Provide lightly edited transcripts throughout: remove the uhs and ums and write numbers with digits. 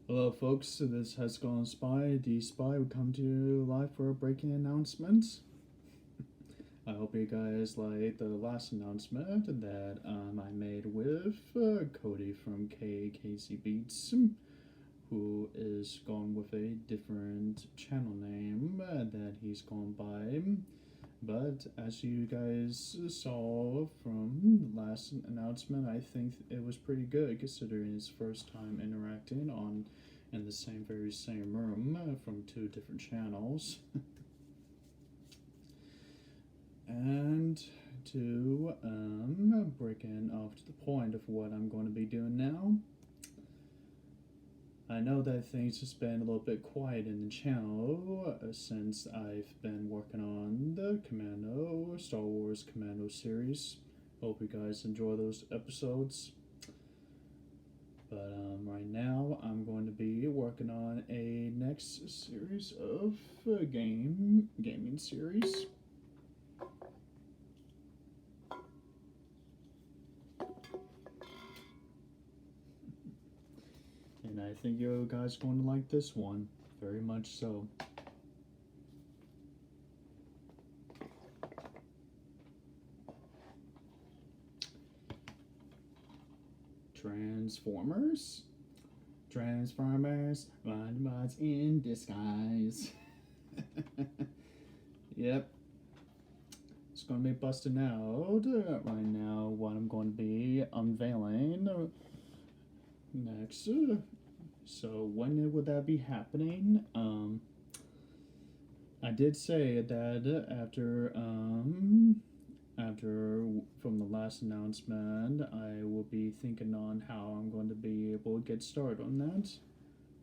Hello, folks. This is HexagonalSpy Distressed. We come to you live for a breaking announcement. I hope you guys like the last announcement that I made with Cody from KKC Beats, who is going with a different channel name that he's gone by. But as you guys saw from the last announcement, I think it was pretty good considering his first time interacting on in the very same room from two different channels. And to break in off to the point of what I'm going to be doing now. I know that things have been a little bit quiet in the channel since I've been working on the Star Wars Commando series. Hope you guys enjoy those episodes. But right now, I'm going to be working on a next series of gaming series. And I think you guys are going to like this one, very much so. Transformers, roundabouts in disguise. Yep. It's going to be busting out right now what I'm going to be unveiling next. So when would that be happening? I did say that after from the last announcement, I will be thinking on how I'm going to be able to get started on that.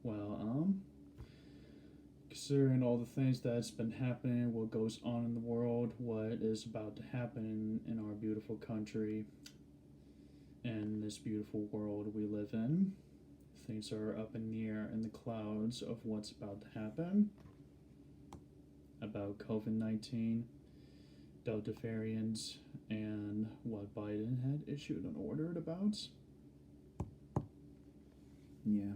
Well, considering all the things that's been happening, what goes on in the world, what is about to happen in our beautiful country, and this beautiful world we live in, things are up in the air in the clouds of what's about to happen about COVID-19, Delta variants, and what Biden had issued an order about. Yeah.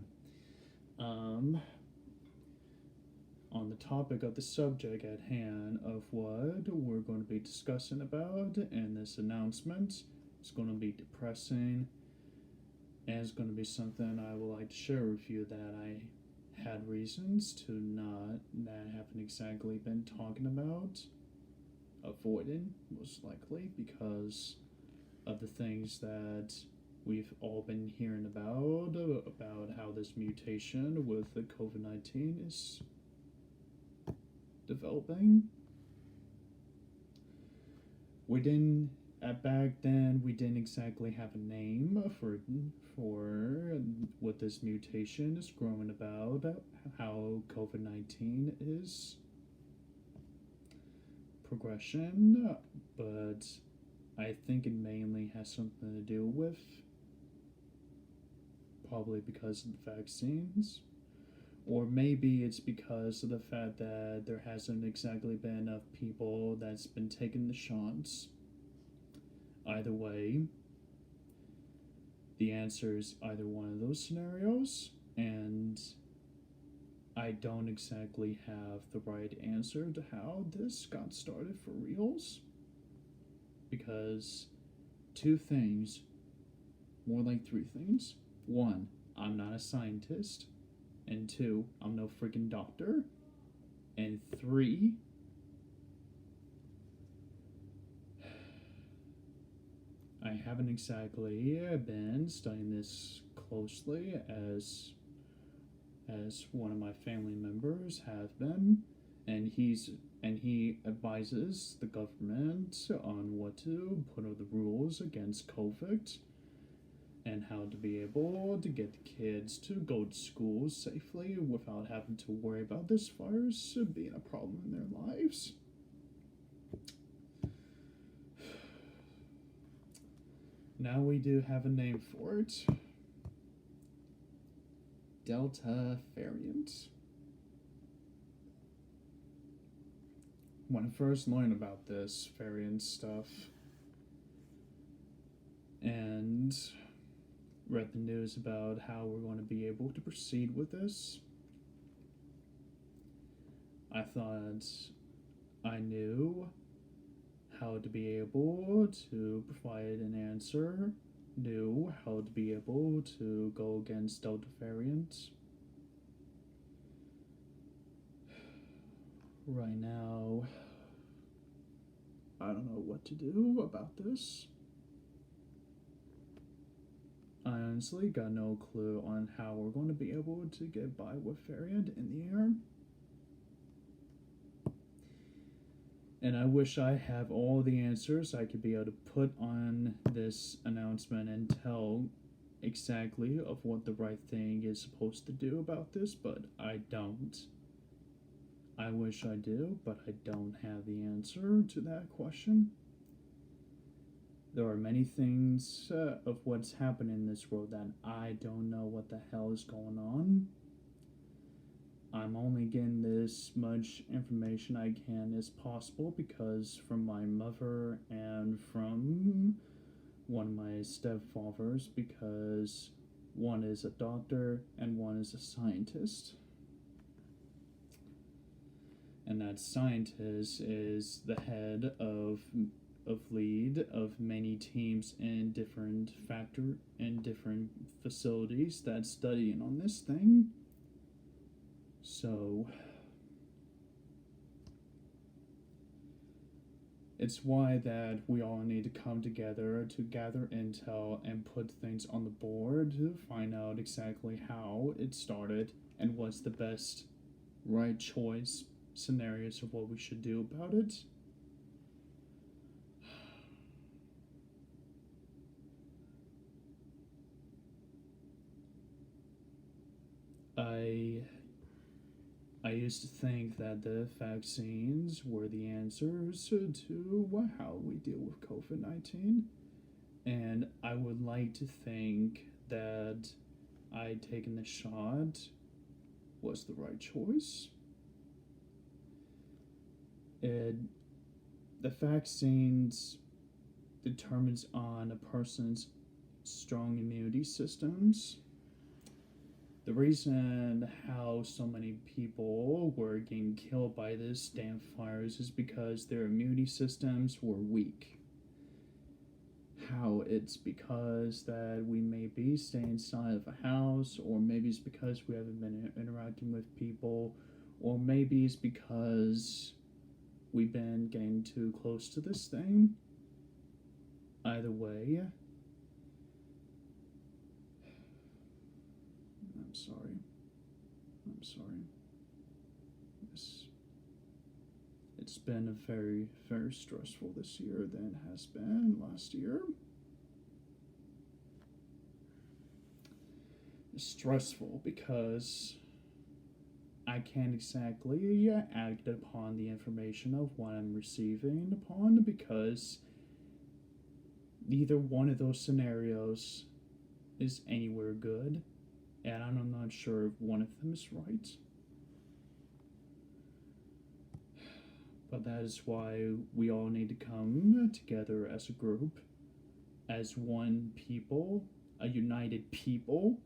On the topic of the subject at hand of what we're going to be discussing about in this announcement, it's going to be depressing, and it's going to be something I would like to share with you that I had reasons to not, that I haven't exactly been talking about, avoiding, most likely, because of the things that we've all been hearing about how this mutation with the COVID-19 is developing. Back then we didn't exactly have a name for what this mutation is growing about, how COVID-19 is progression, but I think it mainly has something to do with probably because of the vaccines, or maybe it's because of the fact that there hasn't exactly been enough people that's been taking the shots. Either way, the answer is either one of those scenarios, and I don't exactly have the right answer to how this got started for reals, because two things, more like three things. One, I'm not a scientist, and two, I'm no freaking doctor, and three, I haven't exactly been studying this closely as one of my family members have been, and he advises the government on what to put out the rules against COVID and how to be able to get the kids to go to school safely without having to worry about this virus being a problem in their lives. Now we do have a name for it. Delta variant. When I first learned about this variant stuff, and read the news about how we're going to be able to proceed with this, I thought I knew how to be able to provide an answer, knew how to be able to go against Delta variant. Right now, I don't know what to do about this. I honestly got no clue on how we're going to be able to get by with variant in the air. And I wish I have all the answers I could be able to put on this announcement and tell exactly of what the right thing is supposed to do about this, but I don't. I wish I do, but I don't have the answer to that question. There are many things of what's happening in this world that I don't know what the hell is going on. I'm only getting this much information I can as possible because from my mother and from one of my stepfathers, because one is a doctor and one is a scientist. And that scientist is the head of lead of many teams in different facilities that's studying on this thing. So it's why that we all need to come together to gather intel and put things on the board to find out exactly how it started and what's the best right choice scenarios of what we should do about it. I used to think that the vaccines were the answers to how we deal with COVID-19, and I would like to think that taking the shot was the right choice. The vaccines determines on a person's strong immunity systems. The reason how so many people were getting killed by this damn virus is because their immunity systems were weak. How it's because that we may be staying inside of a house, or maybe it's because we haven't been interacting with people, or maybe it's because we've been getting too close to this thing. Either way, I'm sorry. It's been a very, very stressful this year than it has been last year. It's stressful because I can't exactly act upon the information of what I'm receiving upon, because neither one of those scenarios is anywhere good, and I'm not sure if one of them is right. But that is why we all need to come together as a group, as one people, a united people,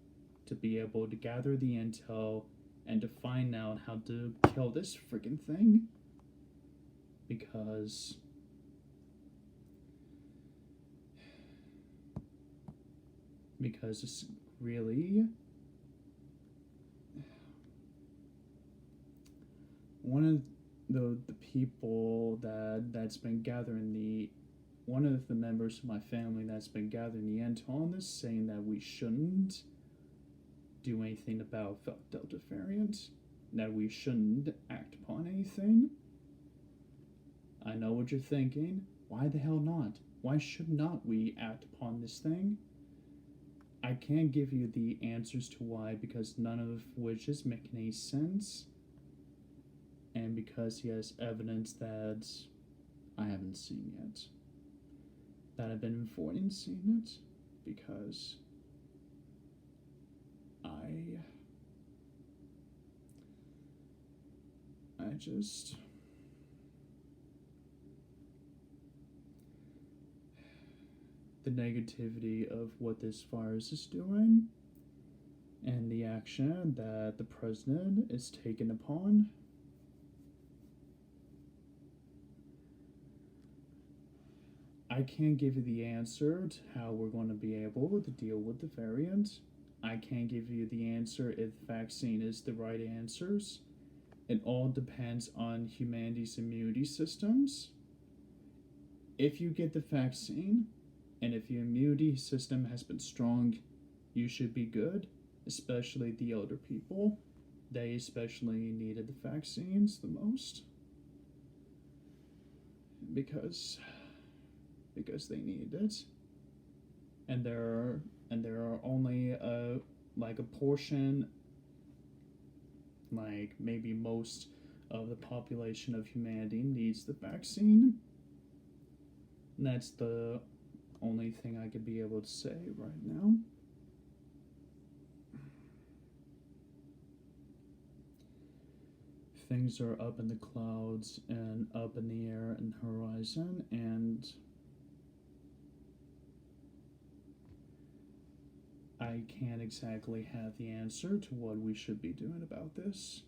to be able to gather the intel and to find out how to kill this freaking thing. Because it's really one of the people that's been gathering one of the members of my family that's been gathering the intel on this, saying that we shouldn't do anything about Delta variant, that we shouldn't act upon anything. I know what you're thinking. Why the hell not? Why should not we act upon this thing? I can't give you the answers to why, because none of which is making any sense, and because he has evidence that I haven't seen yet, that I've been avoiding seeing it, because I just the negativity of what this virus is doing and the action that the president is taking upon. I can't give you the answer to how we're going to be able to deal with the variant. I can't give you the answer if vaccine is the right answers. It all depends on humanity's immunity systems. If you get the vaccine, and if your immunity system has been strong, you should be good, especially the elder people. They especially needed the vaccines the most. Because they needed it. And there are only a portion, like maybe most of the population of humanity needs the vaccine. And that's the only thing I could be able to say right now. Things are up in the clouds and up in the air and horizon, and I can't exactly have the answer to what we should be doing about this.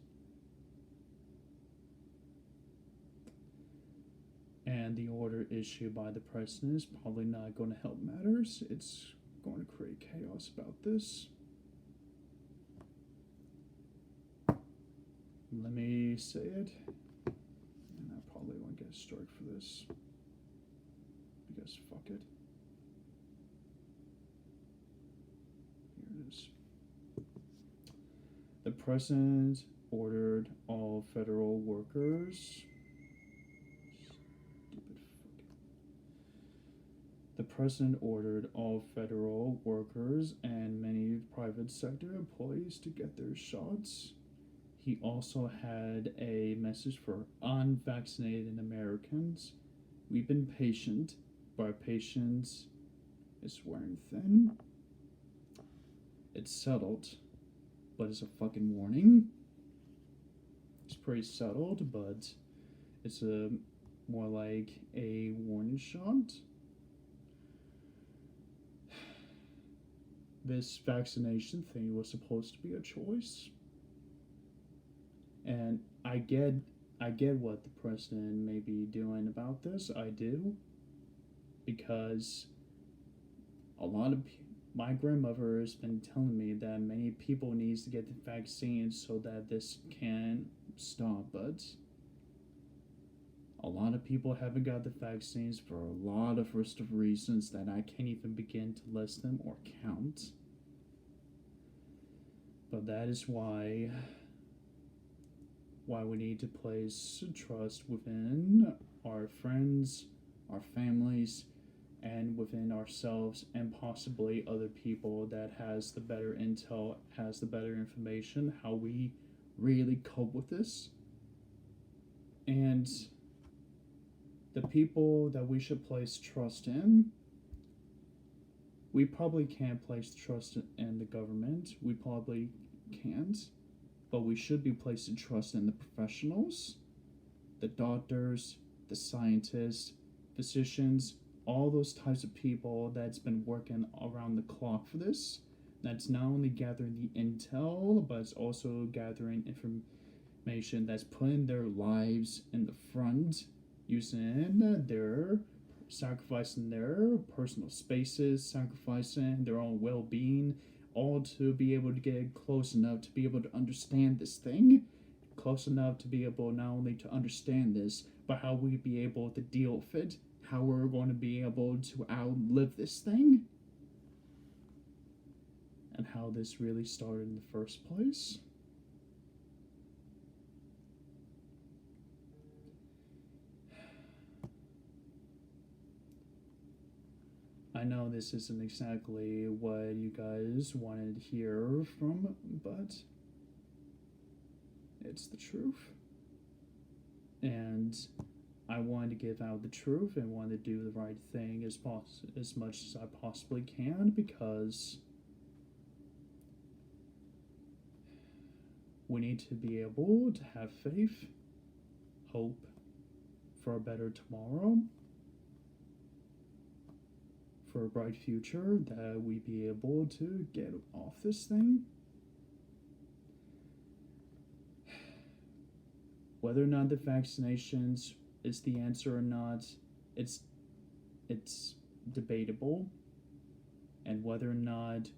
And the order issued by the president is probably not going to help matters. It's going to create chaos about this. Let me say it. And I probably won't get a strike for this. Because fuck it. Here it is. The president ordered all federal workers. The president ordered all federal workers and many private sector employees to get their shots. He also had a message for unvaccinated Americans. We've been patient, but our patience is wearing thin. It's settled, but it's a fucking warning. It's pretty settled, but it's more like a warning shot. This vaccination thing was supposed to be a choice. And I get what the president may be doing about this. I do. Because a lot of my grandmother has been telling me that many people needs to get the vaccine so that this can stop, but a lot of people haven't got the vaccines for a lot of reasons that I can't even begin to list them or count. But that is why we need to place trust within our friends, our families, and within ourselves, and possibly other people that has the better intel, has the better information, how we really cope with this. And the people that we should place trust in, we probably can't place trust in the government. We probably can't. But we should be placing trust in the professionals, the doctors, the scientists, physicians, all those types of people that's been working around the clock for this. That's not only gathering the intel, but it's also gathering information that's putting their lives in the front, sacrificing their personal spaces, sacrificing their own well-being, all to be able to get close enough to be able to understand this thing, close enough to be able not only to understand this, but how we be able to deal with it, how we're going to be able to outlive this thing, and how this really started in the first place. I know this isn't exactly what you guys wanted to hear from, but it's the truth. And I wanted to give out the truth and wanted to do the right thing as much as I possibly can, because we need to be able to have faith, hope for a better tomorrow, for a bright future, that we be able to get off this thing. Whether or not the vaccinations is the answer or not, it's debatable. And whether or not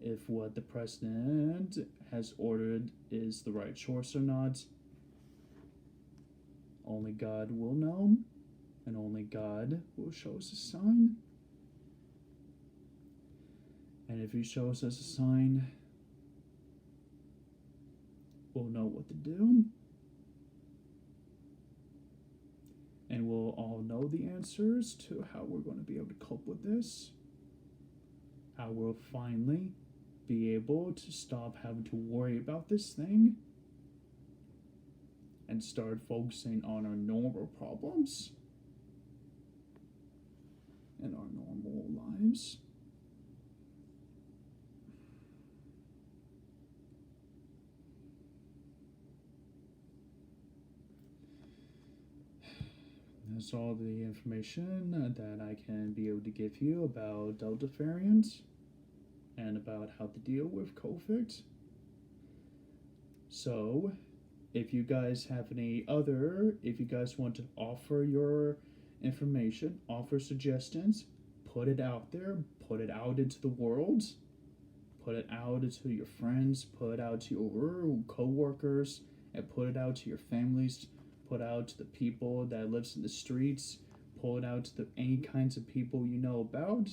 if what the president has ordered is the right choice or not, only God will know, and only God will show us a sign. And if he shows us a sign, we'll know what to do. And we'll all know the answers to how we're going to be able to cope with this. How we'll finally be able to stop having to worry about this thing and start focusing on our normal problems and our normal lives. That's all the information that I can be able to give you about Delta variant and about how to deal with COVID. So, if you guys have if you guys want to offer your information, offer suggestions, put it out there, put it out into the world, put it out to your friends, put it out to your co-workers, and put it out to your families, put out to the people that lives in the streets, pull it out to any kinds of people you know about,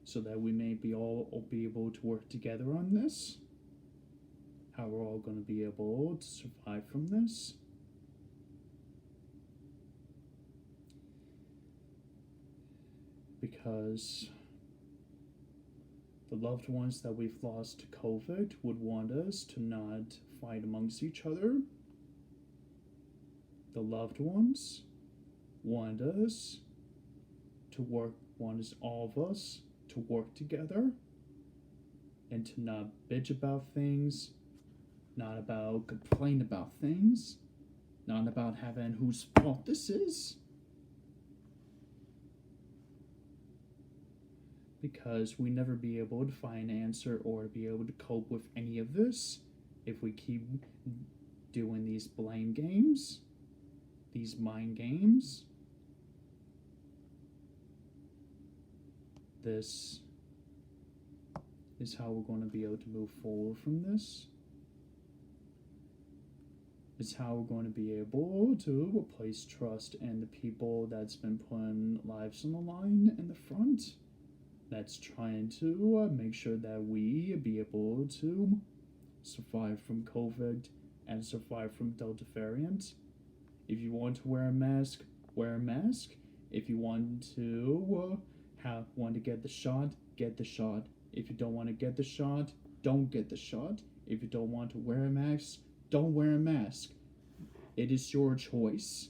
so that we may be able to work together on this. How we're all going to be able to survive from this. Because the loved ones that we've lost to COVID would want us to not fight amongst each other. The loved ones want us to work, want all of us to work together and to not bitch about things, not about complain about things, not about having whose fault this is. Because we never be able to find an answer or be able to cope with any of this if we keep doing these blame games, these mind games. This is how we're going to be able to move forward from this. It's how we're going to be able to replace trust in the people that's been putting lives on the line in the front. That's trying to make sure that we be able to survive from COVID and survive from Delta variant. If you want to wear a mask, wear a mask. If you want to want to get the shot, get the shot. If you don't want to get the shot, don't get the shot. If you don't want to wear a mask, don't wear a mask. It is your choice.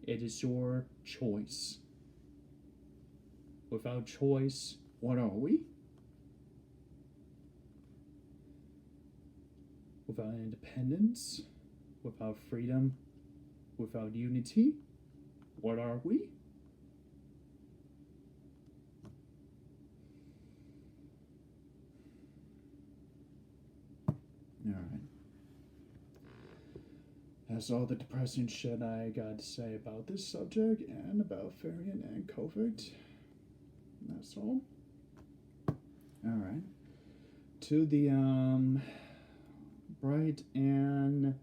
It is your choice. Without choice, what are we? Without independence, without freedom, without unity, what are we? Alright. That's all the depressing shit I got to say about this subject and about variant and COVID. That's all. Alright. To the bright and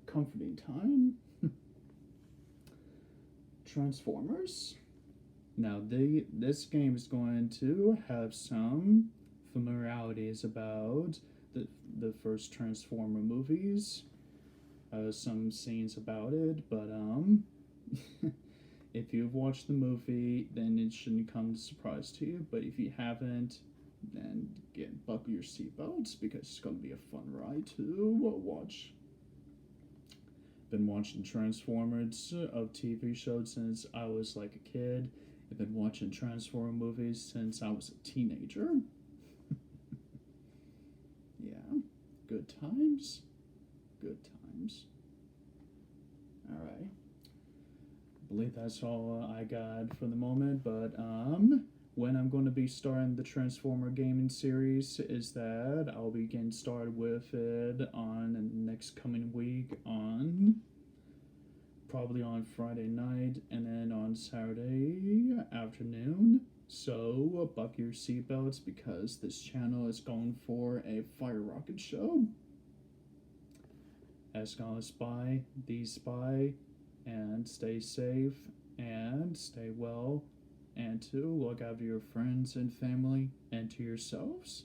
comforting time. Transformers. Now this game is going to have some familiarities about the first Transformer movies. Some scenes about it, but if you've watched the movie, then it shouldn't come as a surprise to you. But if you haven't, then buckle your seatbelts, because it's going to be a fun ride to watch. Been watching Transformers of TV shows since I was like a kid. I've been watching Transformer movies since I was a teenager. Yeah, good times. Good times. Alright. I believe that's all I got for the moment, but when I'm going to be starting the Transformer gaming series is that I'll be getting started with it on the next coming week on probably on Friday night and then on Saturday afternoon. So buckle your seatbelts because this channel is going for a fire rocket show. HexagonalSpy, the spy, and stay safe and stay well, and to look after your friends and family and to yourselves.